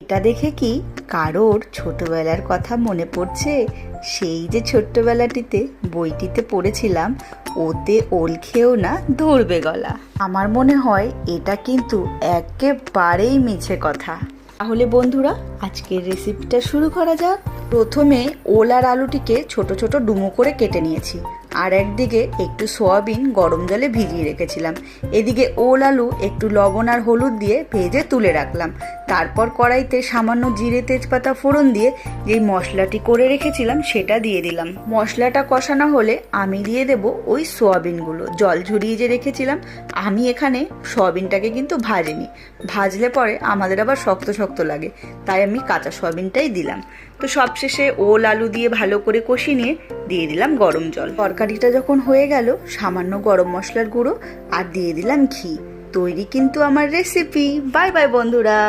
এটা দেখে কি কারোর ছোটবেলার কথা মনে পড়ছে? সেই যে ছোট্টবেলাটিতে বইটিতে পড়েছিলাম, ওতে ওল খেয়েও না ধরবে গলা। আমার মনে হয় এটা কিন্তু একেবারেই মিছে কথা। তাহলে বন্ধুরা, আজকের রেসিপিটা শুরু করা যাক। প্রথমে ওল আর আলুটিকে ছোট ছোট ডুমো করে কেটে নিয়েছি, আর একদিকে একটু সয়াবিন গরম জলে ভিজিয়ে রেখেছিলাম। এদিকে ওল আলু একটু লবণ আর হলুদ দিয়ে ভেজে তুলে রাখলাম। তারপর কড়াইতে সামান্য জিরে তেজপাতা ফোড়ন দিয়ে যেই মশলাটি করে রেখেছিলাম সেটা দিয়ে দিলাম। মশলাটা কষানো হলে আমি দিয়ে দেব ওই সয়াবিনগুলো জল ঝরিয়ে যে রেখেছিলাম। আমি এখানে সয়াবিনটাকে কিন্তু ভাজিনি, ভাজলে পরে আমাদের আবার শক্ত শক্ত লাগে, তাই আমি কাঁচা সয়াবিনটাই দিলাম। তো সবশেষে ওল আলু দিয়ে ভালো করে কষিয়ে নিয়ে দিয়ে দিলাম গরম জল। তরকারিটা যখন হয়ে গেল, সামান্য গরম মশলার গুঁড়ো আর দিয়ে দিলাম ঘি। তৈরি কিন্তু আমার রেসিপি। বাই বাই বন্ধুরা।